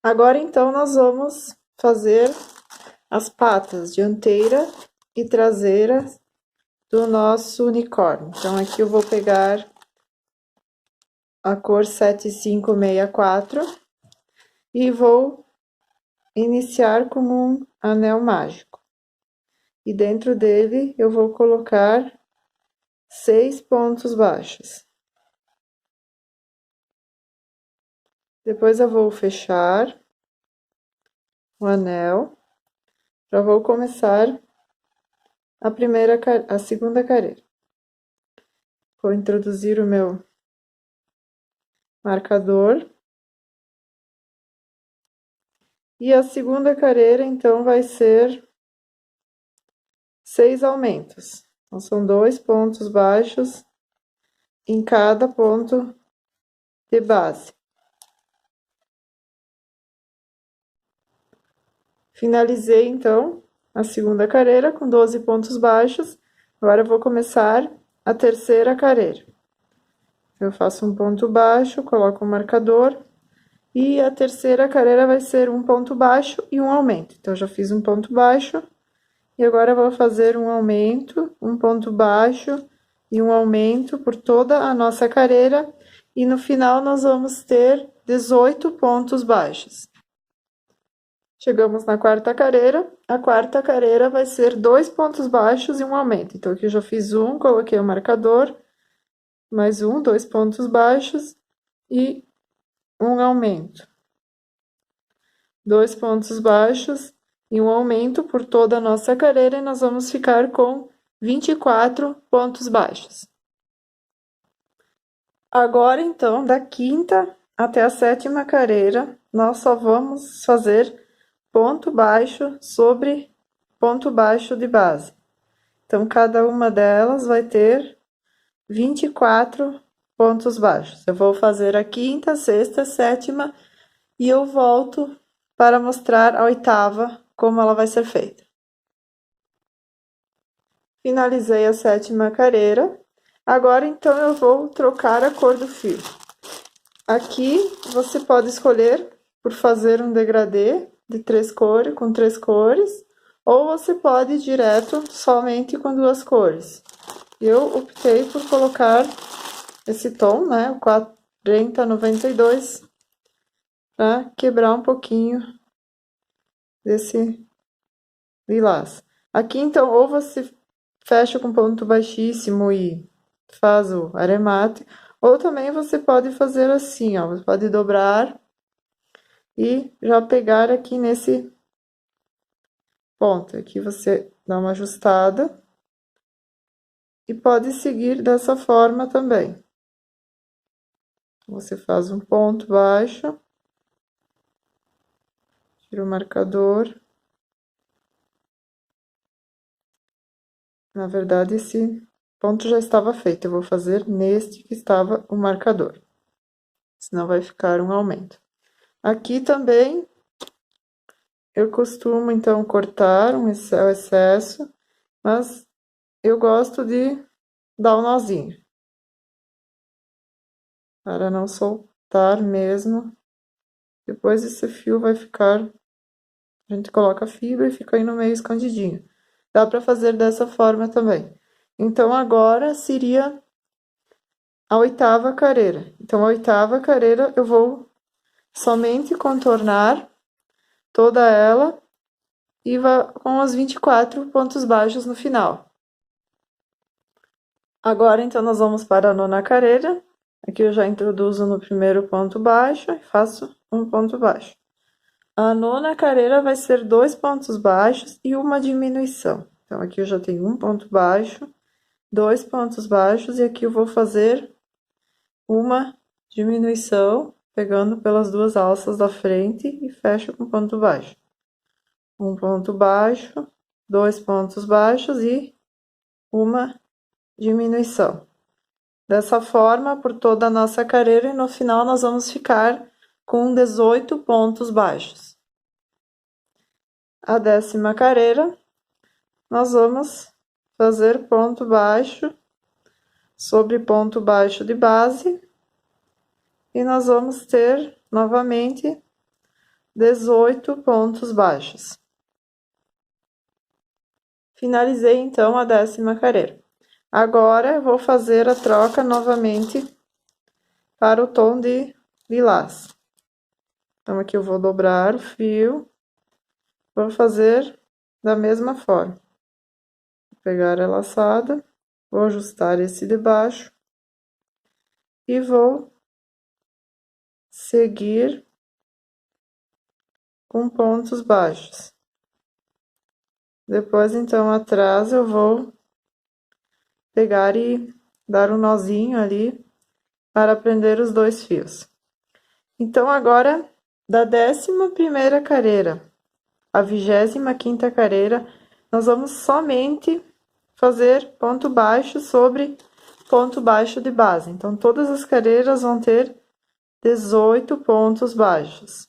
Agora, então, nós vamos fazer as patas dianteira e traseira do nosso unicórnio. Então, aqui eu vou pegar a cor 7564 e vou iniciar com um anel mágico. E dentro dele eu vou colocar 6 pontos baixos. Depois eu vou fechar o anel. Já vou começar a segunda carreira. Vou introduzir o meu marcador. E a segunda carreira, então, vai ser 6 aumentos. Então, são 2 pontos baixos em cada ponto de base. Finalizei, então, a segunda carreira com 12 pontos baixos. Agora, eu vou começar a terceira carreira. Eu faço um ponto baixo, coloco o marcador. E a terceira carreira vai ser um ponto baixo e um aumento. Então, eu já fiz um ponto baixo. E agora, eu vou fazer um aumento, um ponto baixo e um aumento por toda a nossa carreira. E no final, nós vamos ter 18 pontos baixos. Chegamos na quarta carreira. A quarta carreira vai ser 2 pontos baixos e um aumento. Então, aqui eu já fiz um, coloquei o marcador, mais um, 2 pontos baixos e um aumento. 2 pontos baixos e um aumento por toda a nossa carreira, e nós vamos ficar com 24 pontos baixos. Agora, então, da quinta até a sétima carreira, nós só vamos fazer ponto baixo sobre ponto baixo de base. Então, cada uma delas vai ter 24 pontos baixos. Eu vou fazer a quinta, sexta, sétima e eu volto para mostrar a oitava, como ela vai ser feita. Finalizei a sétima carreira. Agora, então, eu vou trocar a cor do fio. Aqui, você pode escolher por fazer um degradê de 3 cores, com 3 cores, ou você pode ir direto somente com 2 cores. Eu optei por colocar esse tom, né, o 4092, para quebrar um pouquinho desse lilás. Aqui, então, ou você fecha com ponto baixíssimo e faz o aremate, ou também você pode fazer assim, ó, você pode dobrar e já pegar aqui nesse ponto. Aqui você dá uma ajustada e pode seguir dessa forma também. Você faz um ponto baixo, tira o marcador. Na verdade, esse ponto já estava feito, eu vou fazer neste que estava o marcador, senão vai ficar um aumento. Aqui também, eu costumo, então, cortar o excesso, mas eu gosto de dar um nozinho, para não soltar mesmo. Depois esse fio vai ficar, a gente coloca a fibra e fica aí no meio escondidinho. Dá para fazer dessa forma também. Então, agora seria a oitava carreira. Então, a oitava carreira eu vou somente contornar toda ela e com os 24 pontos baixos no final. Agora, então, nós vamos para a nona carreira. Aqui eu já introduzo no primeiro ponto baixo e faço um ponto baixo. A nona carreira vai ser 2 pontos baixos e uma diminuição. Então, aqui eu já tenho um ponto baixo, 2 pontos baixos, e aqui eu vou fazer uma diminuição, pegando pelas duas alças da frente e fecho com ponto baixo. Um ponto baixo, 2 pontos baixos e uma diminuição. Dessa forma, por toda a nossa carreira, e no final nós vamos ficar com 18 pontos baixos. A 10ª carreira, nós vamos fazer ponto baixo sobre ponto baixo de base, e nós vamos ter novamente 18 pontos baixos. Finalizei, então, a 10ª carreira. Agora, eu vou fazer a troca novamente para o tom de lilás. Então, aqui eu vou dobrar o fio, vou fazer da mesma forma. Vou pegar a laçada, vou ajustar esse de baixo e vou seguir com pontos baixos. Depois, então, atrás eu vou pegar e dar um nozinho ali para prender os dois fios. Então, agora, da 11ª carreira à 25ª carreira, nós vamos somente fazer ponto baixo sobre ponto baixo de base. Então, todas as carreiras vão ter 18 pontos baixos.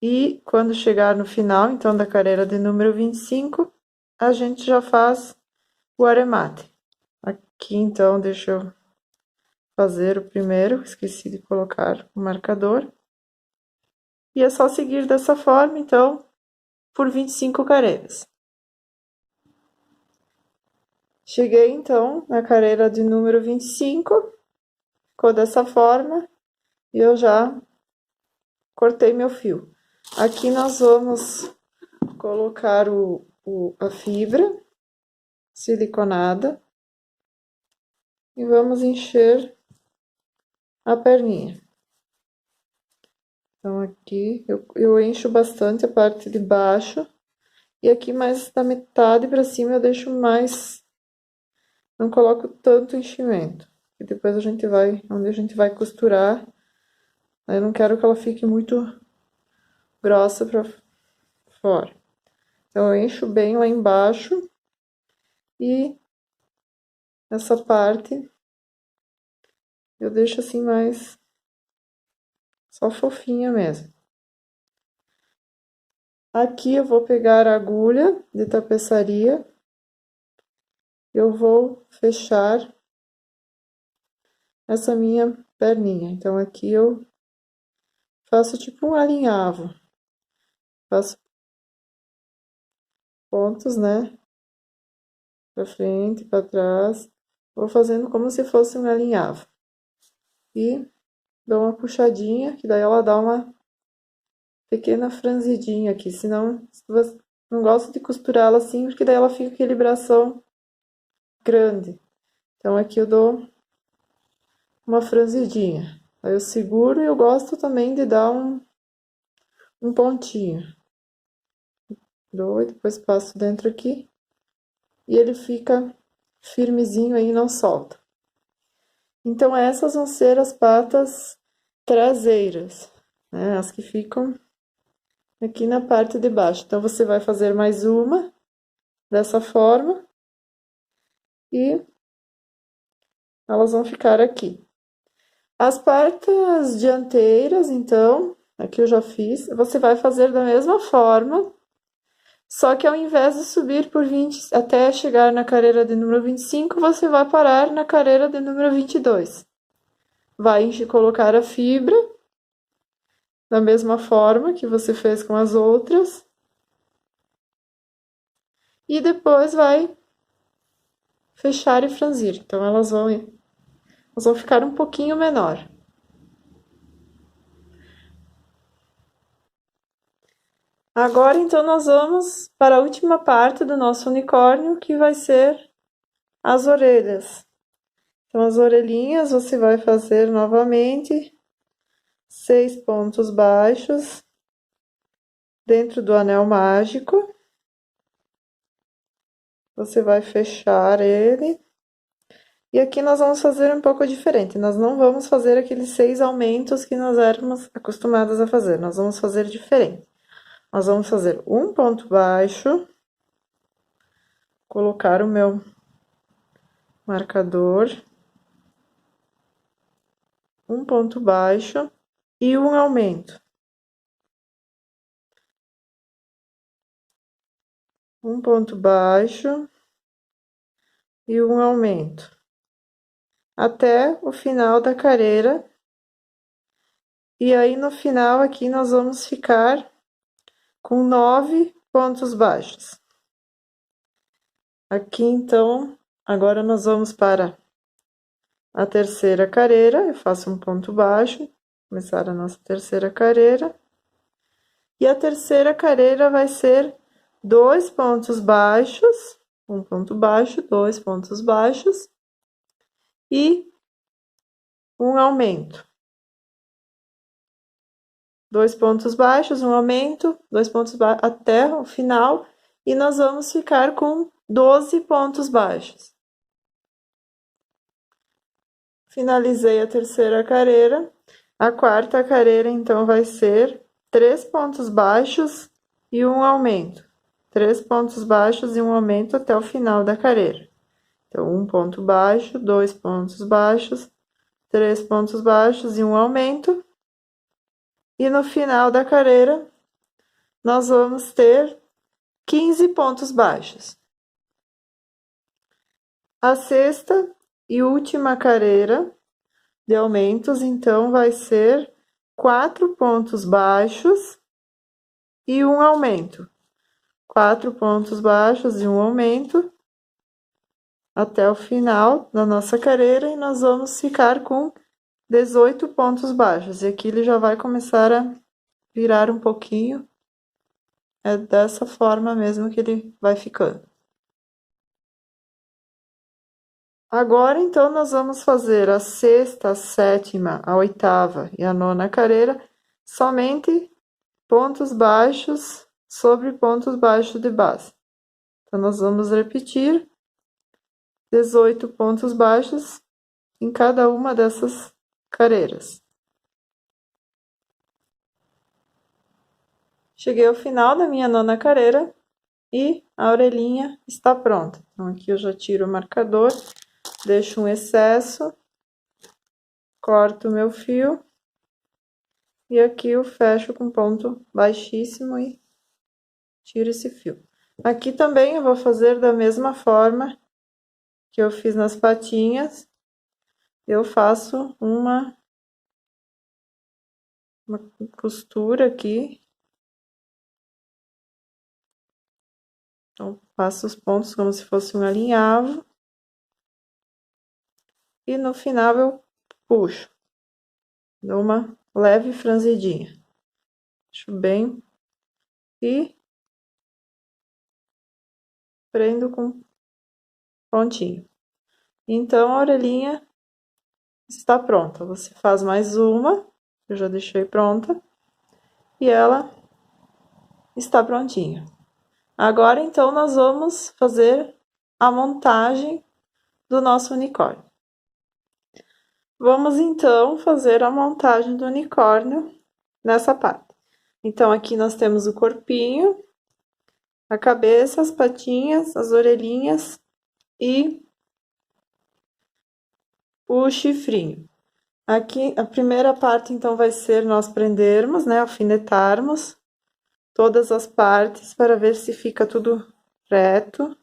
E quando chegar no final, então, da carreira de número 25, a gente já faz o arremate. Aqui, então, deixa eu fazer o primeiro, esqueci de colocar o marcador. E é só seguir dessa forma, então, por 25 carreiras. Cheguei, então, na carreira de número 25, ficou dessa forma, e eu já cortei meu fio. Aqui nós vamos colocar a fibra siliconada e vamos encher a perninha. Então, aqui eu encho bastante a parte de baixo, e aqui mais da metade para cima eu deixo mais, não coloco tanto enchimento, e depois onde a gente vai costurar, eu não quero que ela fique muito grossa para fora. Então, eu encho bem lá embaixo, e essa parte eu deixo assim mais só fofinha mesmo. Aqui eu vou pegar a agulha de tapeçaria, eu vou fechar essa minha perninha. Então, aqui eu faço tipo um alinhavo, faço pontos, né, pra frente, pra trás, vou fazendo como se fosse um alinhavo. E dou uma puxadinha, que daí ela dá uma pequena franzidinha aqui, senão você não gosto de costurar ela assim, porque daí ela fica aquele bração grande. Então, aqui eu dou uma franzidinha. Aí eu seguro e eu gosto também de dar um pontinho. Dou e depois passo dentro aqui. E ele fica firmezinho aí, não solta. Então, essas vão ser as patas traseiras, né? As que ficam aqui na parte de baixo. Então, você vai fazer mais uma dessa forma e elas vão ficar aqui. As patas dianteiras, então, aqui eu já fiz, você vai fazer da mesma forma, só que ao invés de subir por 20 até chegar na carreira de número 25, você vai parar na carreira de número 22. Vai colocar a fibra da mesma forma que você fez com as outras. E depois vai fechar e franzir. Então, elas vão ficar um pouquinho menor. Agora, então, nós vamos para a última parte do nosso unicórnio, que vai ser as orelhas. Então, as orelhinhas você vai fazer novamente 6 pontos baixos dentro do anel mágico. Você vai fechar ele. E aqui nós vamos fazer um pouco diferente. Nós não vamos fazer aqueles 6 aumentos que nós éramos acostumadas a fazer. Nós vamos fazer diferente. Nós vamos fazer um ponto baixo, colocar o meu marcador, um ponto baixo e um aumento. Um ponto baixo e um aumento. Até o final da carreira E aí, no final, aqui, nós vamos ficar com 9 pontos baixos. Aqui, então, agora nós vamos para a terceira carreira. Eu faço um ponto baixo, começar a nossa terceira carreira. E a terceira carreira vai ser 2 pontos baixos, um ponto baixo, 2 pontos baixos e um aumento. 2 pontos baixos, um aumento, 2 pontos baixos até o final, e nós vamos ficar com 12 pontos baixos. Finalizei a terceira carreira. A quarta carreira, então, vai ser 3 pontos baixos e um aumento. 3 pontos baixos e um aumento até o final da carreira. Então, um ponto baixo, 2 pontos baixos, 3 pontos baixos e um aumento. E no final da carreira, nós vamos ter 15 pontos baixos. A sexta e última carreira de aumentos, então, vai ser 4 pontos baixos e um aumento. 4 pontos baixos e um aumento até o final da nossa carreira, e nós vamos ficar com 18 pontos baixos. E aqui ele já vai começar a virar um pouquinho. É dessa forma mesmo que ele vai ficando. Agora, então, nós vamos fazer a sexta, a sétima, a oitava e a nona carreira somente pontos baixos sobre pontos baixos de base. Então, nós vamos repetir 18 pontos baixos em cada uma dessas carreiras. Cheguei ao final da minha nona carreira e a orelhinha está pronta. Então, aqui eu já tiro o marcador, deixo um excesso, corto o meu fio e aqui eu fecho com ponto baixíssimo e tiro esse fio. Aqui também eu vou fazer da mesma forma que eu fiz nas patinhas. Eu faço uma costura aqui. Então, faço os pontos como se fosse um alinhavo. E no final eu puxo. Dou uma leve franzidinha. Puxo bem. E prendo com pontinho. Então, a orelhinha está pronta. Você faz mais uma, eu já deixei pronta, e ela está prontinha. Agora, então, nós vamos fazer a montagem do nosso unicórnio. Vamos, então, fazer a montagem do unicórnio nessa parte. Então, aqui nós temos o corpinho, a cabeça, as patinhas, as orelhinhas e o chifrinho. Aqui, a primeira parte, então, vai ser nós prendermos, né, alfinetarmos todas as partes para ver se fica tudo reto,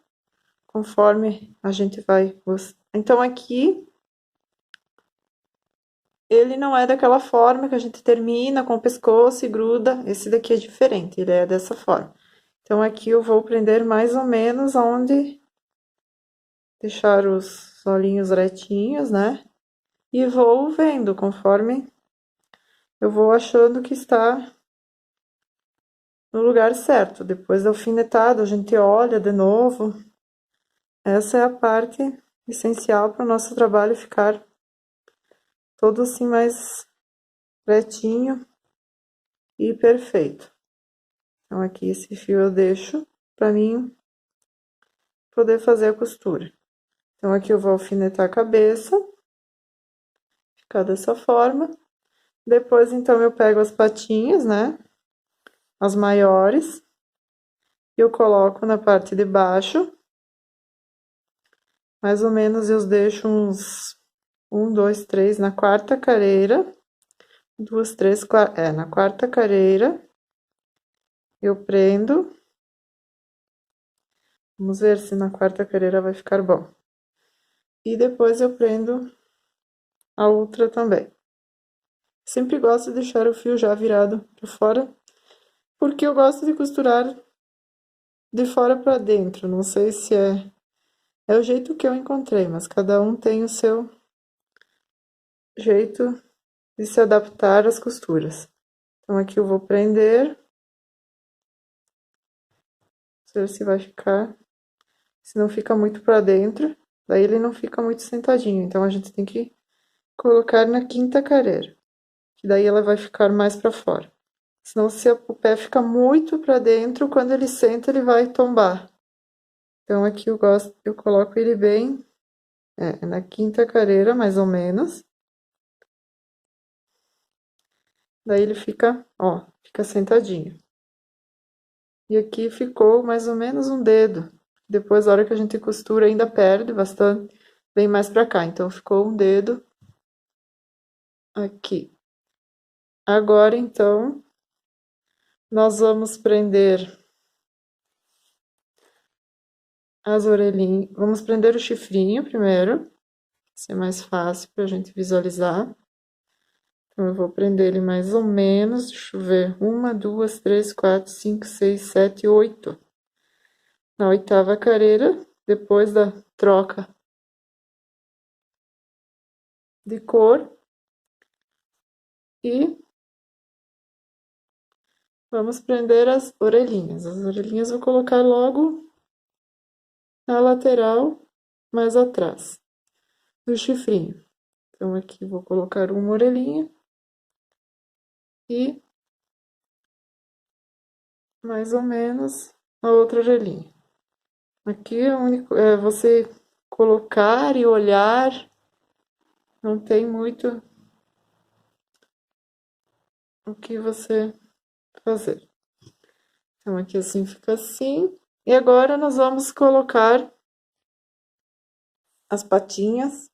conforme a gente vai... Então, aqui, ele não é daquela forma que a gente termina com o pescoço e gruda. Esse daqui é diferente, ele é dessa forma. Então, aqui eu vou prender mais ou menos onde deixar os olhinhos retinhos, né? E vou vendo conforme eu vou achando que está no lugar certo. Depois da alfinetada, a gente olha de novo. Essa é a parte essencial para o nosso trabalho ficar todo assim mais retinho e perfeito. Então, aqui esse fio eu deixo para mim poder fazer a costura. Então, aqui eu vou alfinetar a cabeça, ficar dessa forma. Depois, então, eu pego as patinhas, né? As maiores, e eu coloco na parte de baixo. Mais ou menos eu deixo uns 1, 2, 3 na quarta carreira. 2, 3, na quarta carreira. Eu prendo. Vamos ver se na quarta carreira vai ficar bom. E depois eu prendo a outra também. Sempre gosto de deixar o fio já virado para fora, porque eu gosto de costurar de fora para dentro. Não sei se é o jeito que eu encontrei, mas cada um tem o seu jeito de se adaptar às costuras. Então aqui eu vou prender, ver se vai ficar, se não fica muito para dentro, daí ele não fica muito sentadinho. Então a gente tem que colocar na quinta carreira, que daí ela vai ficar mais para fora. Senão se o pé fica muito para dentro, quando ele senta ele vai tombar. Então aqui eu coloco ele bem na quinta carreira, mais ou menos. Daí ele fica, ó, fica sentadinho. E aqui ficou mais ou menos um dedo. Depois, na hora que a gente costura, ainda perde bastante, vem mais pra cá. Então, ficou um dedo aqui. Agora, então, nós vamos prender as orelhinhas. Vamos prender o chifrinho primeiro, ser mais fácil pra gente visualizar. Então, eu vou prender ele mais ou menos, deixa eu ver, 1, 2, 3, 4, 5, 6, 7, 8. Na oitava carreira, depois da troca de cor. E vamos prender as orelhinhas. As orelhinhas eu vou colocar logo na lateral, mais atrás do chifrinho. Então, aqui vou colocar uma orelhinha e mais ou menos a outra orelhinha. Aqui é único, você colocar e olhar, não tem muito o que você fazer. Então, aqui assim fica assim. E agora nós vamos colocar as patinhas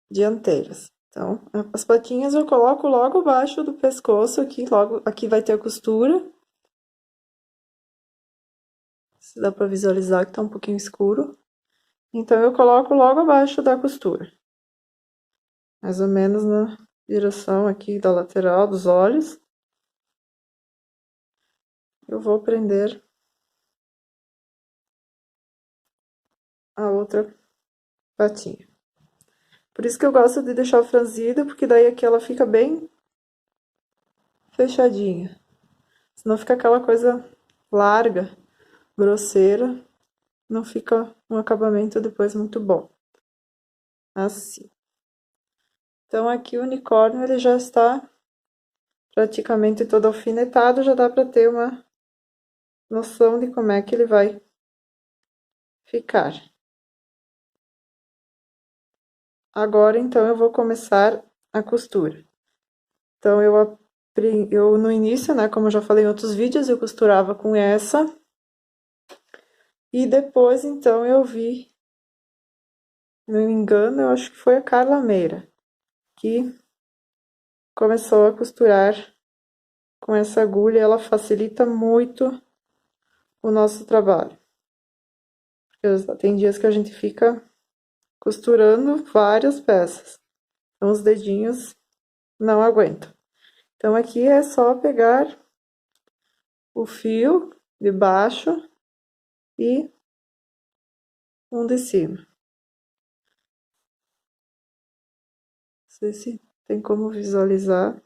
dianteiras. Então, as patinhas eu coloco logo abaixo do pescoço aqui, logo aqui vai ter a costura. Se dá para visualizar que tá um pouquinho escuro. Então, eu coloco logo abaixo da costura. Mais ou menos na direção aqui da lateral dos olhos. Eu vou prender a outra patinha. Por isso que eu gosto de deixar franzida, porque daí aqui ela fica bem fechadinha. Senão fica aquela coisa larga, grosseira, não fica um acabamento depois muito bom. Assim. Então aqui o unicórnio ele já está praticamente todo alfinetado, já dá para ter uma noção de como é que ele vai ficar. Agora então eu vou começar a costura. Então eu no início, né, como eu já falei em outros vídeos, eu costurava com essa. E depois então eu vi, não me engano, eu acho que foi a Carla Meira que começou a costurar com essa agulha, ela facilita muito o nosso trabalho. Porque tem dias que a gente fica costurando várias peças, então os dedinhos não aguentam. Então aqui é só pegar o fio de baixo e um de cima. Não sei se tem como visualizar.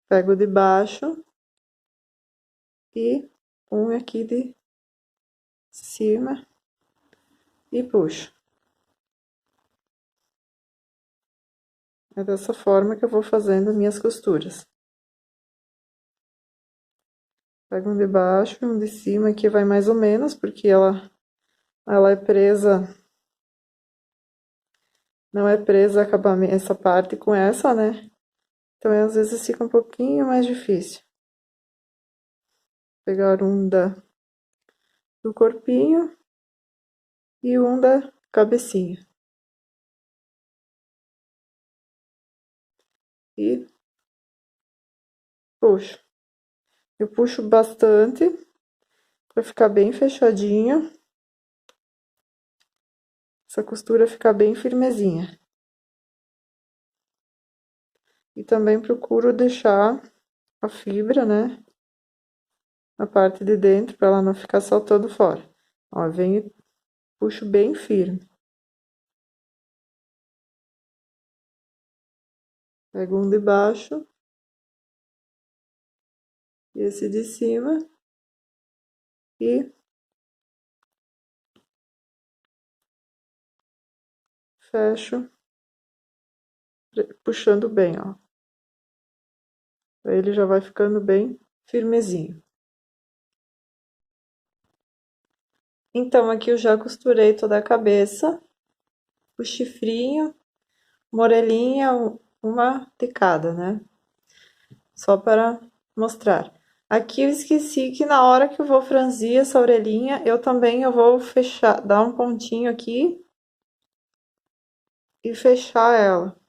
Pego de baixo e um aqui de cima e puxo. É dessa forma que eu vou fazendo minhas costuras. Pego um de baixo e um de cima, que vai mais ou menos, porque ela é presa, não é presa acabamento, essa parte com essa, né? Então, às vezes fica um pouquinho mais difícil. Pegar um do corpinho e um da cabecinha. E puxo. Eu puxo bastante para ficar bem fechadinho. Essa costura ficar bem firmezinha. E também procuro deixar a fibra, né, na parte de dentro, para ela não ficar saltando fora. Ó, venho e puxo bem firme. Pego um de baixo. E esse de cima. E fecho, puxando bem, ó. Aí ele já vai ficando bem firmezinho. Então, aqui eu já costurei toda a cabeça, o chifrinho, uma orelhinha, uma de cada, né? Só para mostrar. Aqui eu esqueci que na hora que eu vou franzir essa orelhinha, eu vou fechar, dar um pontinho aqui e fechar ela.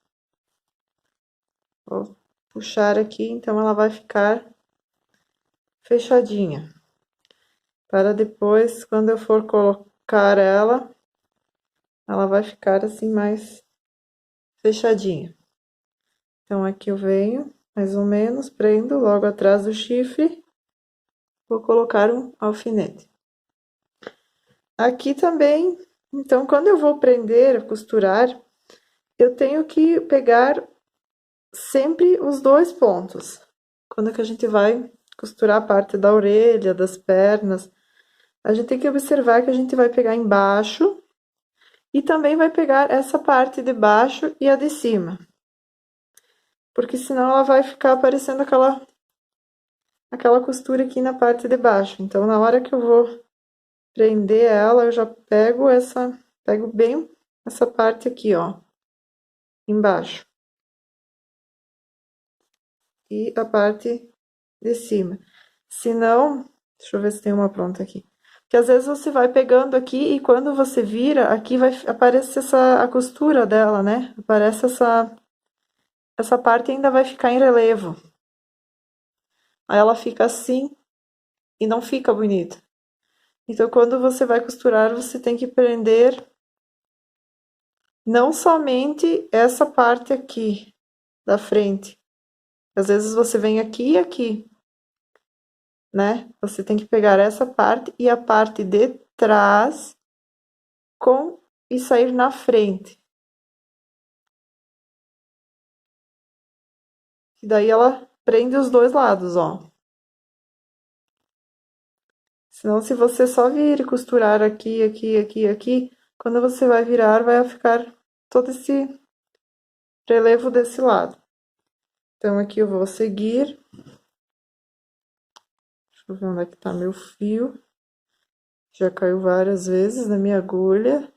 Vou puxar aqui, então ela vai ficar fechadinha. Para depois, quando eu for colocar ela vai ficar assim mais fechadinha. Então, aqui eu venho, mais ou menos, prendo logo atrás do chifre, vou colocar um alfinete. Aqui também, então, quando eu vou prender, costurar, eu tenho que pegar sempre os dois pontos. Quando que a gente vai costurar a parte da orelha, das pernas, a gente tem que observar que a gente vai pegar embaixo e também vai pegar essa parte de baixo e a de cima. Porque senão ela vai ficar aparecendo aquela costura aqui na parte de baixo. Então, na hora que eu vou prender ela, eu já pego bem essa parte aqui, ó, embaixo. E a parte de cima. Se não, deixa eu ver se tem uma pronta aqui. Porque às vezes você vai pegando aqui e quando você vira, aqui vai aparecer a costura dela, né? Aparece essa parte ainda vai ficar em relevo. Aí ela fica assim e não fica bonita. Então, quando você vai costurar, você tem que prender não somente essa parte aqui da frente. Às vezes você vem aqui e aqui, né? Você tem que pegar essa parte e a parte de trás e sair na frente. E daí ela prende os dois lados, ó. Senão, se você só vir e costurar aqui, aqui, aqui, aqui, quando você vai virar, vai ficar todo esse relevo desse lado. Então, aqui eu vou seguir. Deixa eu ver onde é que tá meu fio. Já caiu várias vezes na minha agulha.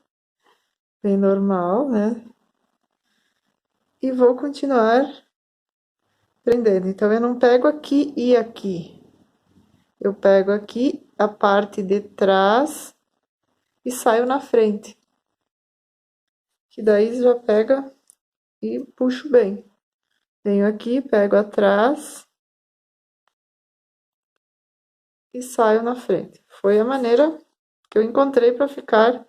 Bem normal, né? E vou continuar prendendo. Então, eu não pego aqui e aqui. Eu pego aqui a parte de trás e saio na frente. Que daí já pega e puxo bem. Venho aqui, pego atrás e saio na frente. Foi a maneira que eu encontrei para ficar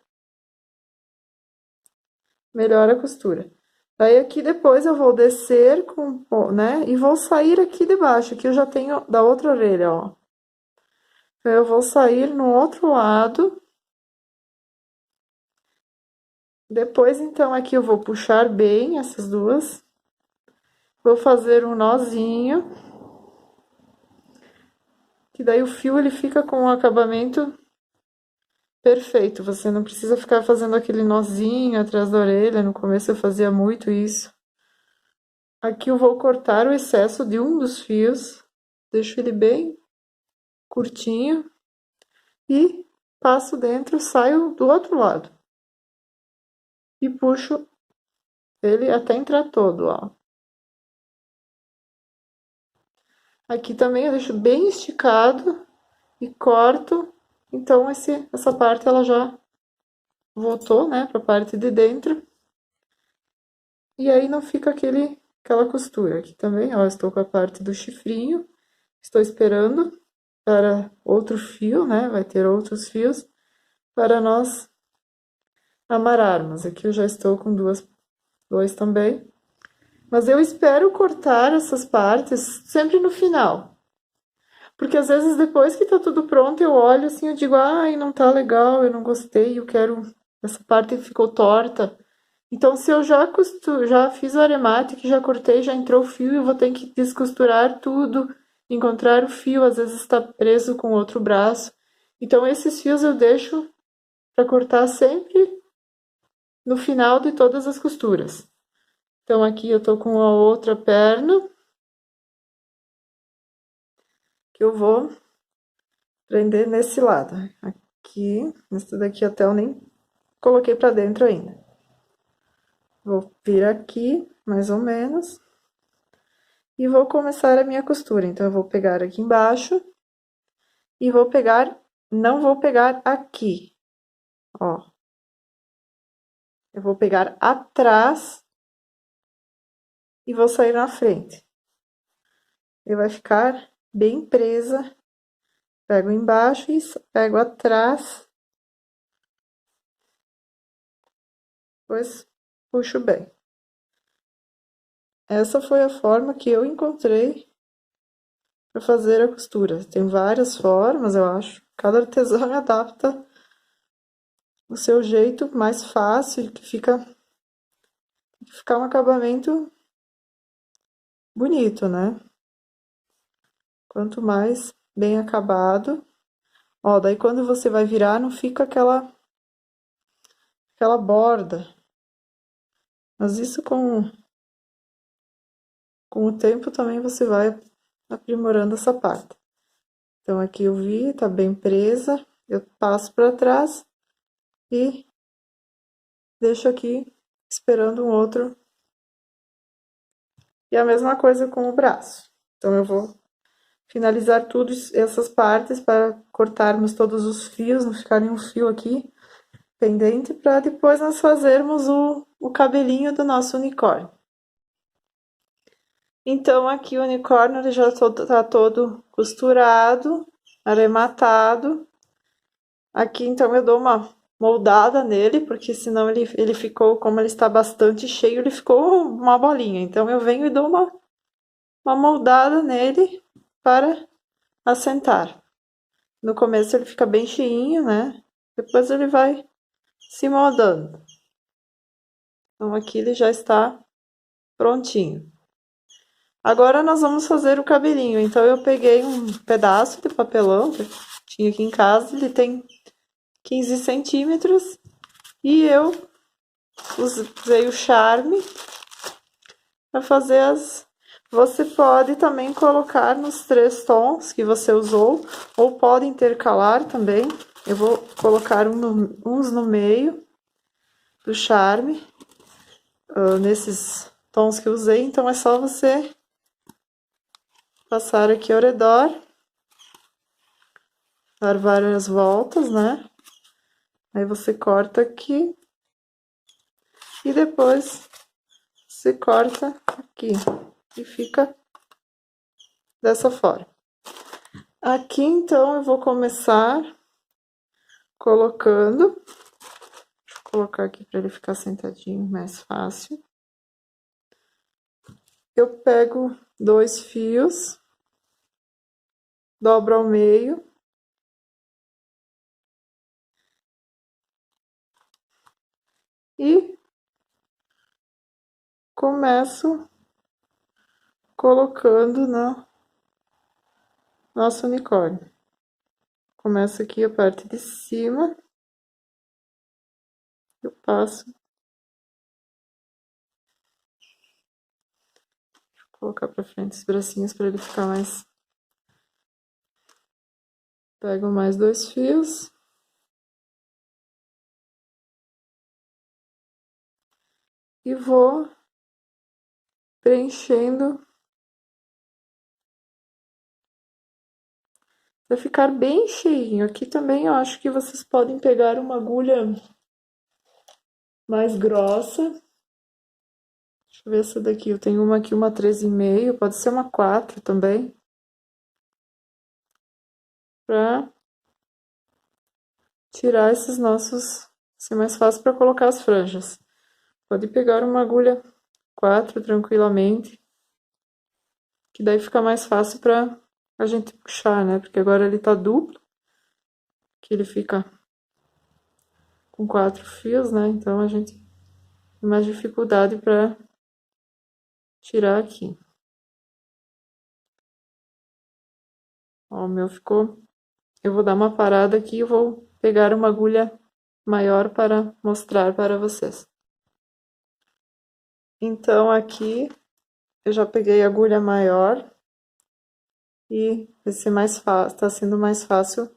melhor a costura. Daí aqui depois eu vou descer né, e vou sair aqui de baixo, que eu já tenho da outra orelha, ó. Então, eu vou sair no outro lado. Depois, então, aqui eu vou puxar bem essas duas. Vou fazer um nozinho. Que daí o fio, ele fica com o acabamento perfeito. Você não precisa ficar fazendo aquele nozinho atrás da orelha. No começo eu fazia muito isso. Aqui eu vou cortar o excesso de um dos fios. Deixo ele bem curtinho. E passo dentro, saio do outro lado. E puxo ele até entrar todo, ó. Aqui também eu deixo bem esticado e corto. Então, essa parte ela já voltou, né, pra parte de dentro. E aí não fica aquela costura. Aqui também, ó, estou com a parte do chifrinho. Estou esperando para outro fio, né, vai ter outros fios para nós amarrarmos. Aqui eu já estou com dois também. Mas eu espero cortar essas partes sempre no final. Porque às vezes depois que tá tudo pronto, eu olho assim, eu digo, ai, não tá legal, eu não gostei, eu quero. Essa parte ficou torta. Então, se eu já fiz o aremate, que já cortei, já entrou o fio, eu vou ter que descosturar tudo, encontrar o fio, às vezes está preso com outro braço. Então, esses fios eu deixo para cortar sempre no final de todas as costuras. Então, aqui eu tô com a outra perna, que eu vou prender nesse lado. Aqui, esse daqui até eu nem coloquei para dentro ainda. Vou vir aqui, mais ou menos, e vou começar a minha costura. Então, eu vou pegar aqui embaixo e vou pegar, não vou pegar aqui, ó. Eu vou pegar atrás e vou sair na frente. E vai ficar bem presa. Pego embaixo e pego atrás. Depois puxo bem. Essa foi a forma que eu encontrei para fazer a costura. Tem várias formas, eu acho. Cada artesão adapta o seu jeito mais fácil, que fica um acabamento bonito, né? Quanto mais bem acabado. Ó, daí quando você vai virar, não fica aquela borda. Mas isso com o tempo também você vai aprimorando essa parte. Então, aqui eu vi, tá bem presa. Eu passo para trás e deixo aqui esperando um outro. E a mesma coisa com o braço. Então, eu vou finalizar tudo essas partes para cortarmos todos os fios, não ficar nenhum fio aqui pendente, para depois nós fazermos o cabelinho do nosso unicórnio. Então, aqui o unicórnio ele já tá todo costurado, arrematado. Aqui, então, eu dou uma moldada nele, porque senão ele ficou, como ele está bastante cheio, ele ficou uma bolinha. Então, eu venho e dou uma moldada nele para assentar. No começo ele fica bem cheinho, né? Depois ele vai se moldando. Então, aqui ele já está prontinho. Agora nós vamos fazer o cabelinho. Então, eu peguei um pedaço de papelão que eu tinha aqui em casa, ele tem 15 centímetros, e eu usei o charme para fazer as... Você pode também colocar nos 3 tons que você usou, ou pode intercalar também. Eu vou colocar uns no meio do charme, nesses tons que eu usei, então é só você passar aqui ao redor, dar várias voltas, né? Aí você corta aqui e depois você corta aqui e fica dessa forma. Aqui então eu vou começar colocando, deixa eu colocar aqui para ele ficar sentadinho mais fácil. Eu pego 2 fios, dobro ao meio e começo colocando no nosso unicórnio. Começo aqui a parte de cima, eu passo, vou colocar para frente os bracinhos para ele ficar mais. Pego mais 2 fios. E vou preenchendo vai ficar bem cheinho. Aqui também eu acho que vocês podem pegar uma agulha mais grossa. Deixa eu ver essa daqui. Eu tenho uma aqui, uma 13,5, pode ser uma 4 também. Pra tirar esses nossos... ser mais fácil para colocar as franjas. Pode pegar uma agulha 4 tranquilamente. Que daí fica mais fácil pra a gente puxar, né? Porque agora ele tá duplo. Que ele fica com 4 fios, né? Então a gente tem mais dificuldade pra tirar aqui. Ó, o meu ficou... Eu vou dar uma parada aqui e vou pegar uma agulha maior para mostrar para vocês. Então aqui eu já peguei a agulha maior e vai ser mais fácil, tá sendo mais fácil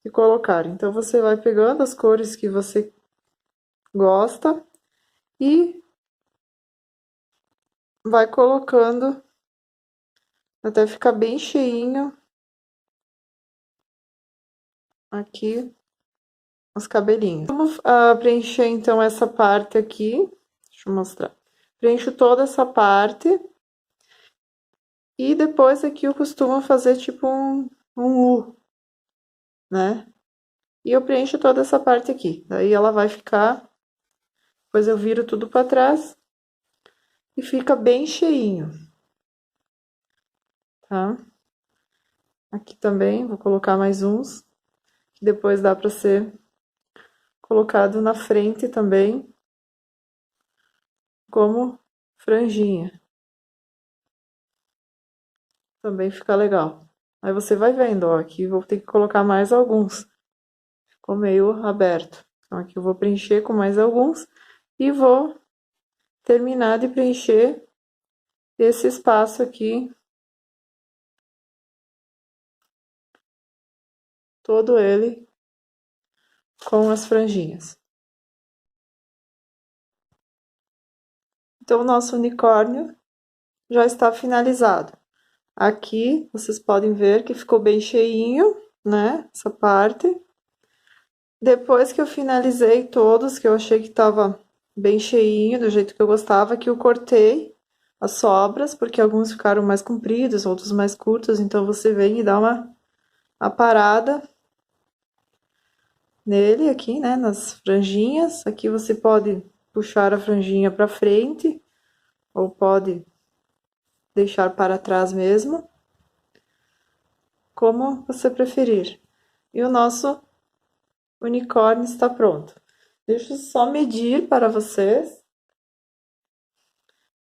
de colocar. Então você vai pegando as cores que você gosta e vai colocando até ficar bem cheinho aqui os cabelinhos. Vamos preencher então essa parte aqui. Deixa eu mostrar. Preencho toda essa parte. E depois aqui eu costumo fazer tipo um U, né? E eu preencho toda essa parte aqui. Daí ela vai ficar... Depois eu viro tudo pra trás. E fica bem cheinho. Tá? Aqui também vou colocar mais uns. Que depois dá pra ser colocado na frente também. Como franjinha. Também fica legal. Aí você vai vendo, ó. Aqui vou ter que colocar mais alguns. Ficou meio aberto. Então aqui eu vou preencher com mais alguns. E vou terminar de preencher esse espaço aqui. Todo ele com as franjinhas. Então, o nosso unicórnio já está finalizado. Aqui, vocês podem ver que ficou bem cheinho, né? Essa parte. Depois que eu finalizei todos, que eu achei que estava bem cheinho, do jeito que eu gostava, que eu cortei as sobras, porque alguns ficaram mais compridos, outros mais curtos. Então, você vem e dá uma parada nele aqui, né? Nas franjinhas. Aqui você pode puxar a franjinha para frente, ou pode deixar para trás mesmo, como você preferir. E o nosso unicórnio está pronto. Deixa eu só medir para vocês,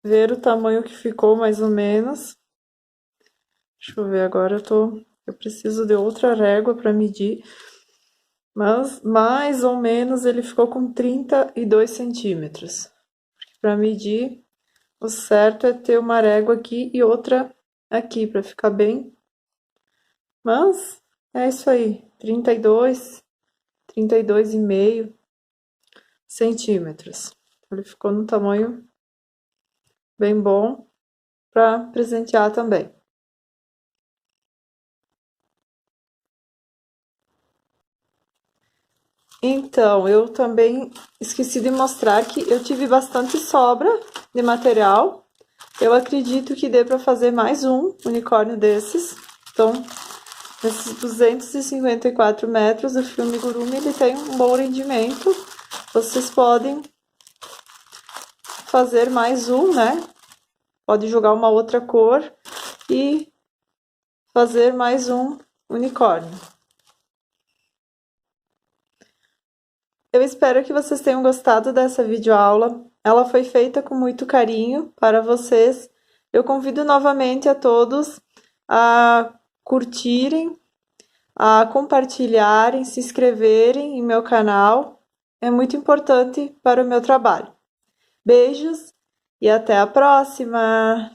ver o tamanho que ficou mais ou menos. Deixa eu ver agora, eu preciso de outra régua para medir, mas mais ou menos ele ficou com 32 centímetros. Para medir, o certo é ter uma régua aqui e outra aqui, para ficar bem. Mas é isso aí, 32,5 centímetros. Ele ficou no tamanho bem bom para presentear também. Então, eu também esqueci de mostrar que eu tive bastante sobra de material. Eu acredito que dê para fazer mais um unicórnio desses. Então, nesses 254 metros, o fio amigurumi ele tem um bom rendimento. Vocês podem fazer mais um, né? Pode jogar uma outra cor e fazer mais um unicórnio. Eu espero que vocês tenham gostado dessa videoaula. Ela foi feita com muito carinho para vocês. Eu convido novamente a todos a curtirem, a compartilharem, se inscreverem em meu canal. É muito importante para o meu trabalho. Beijos e até a próxima!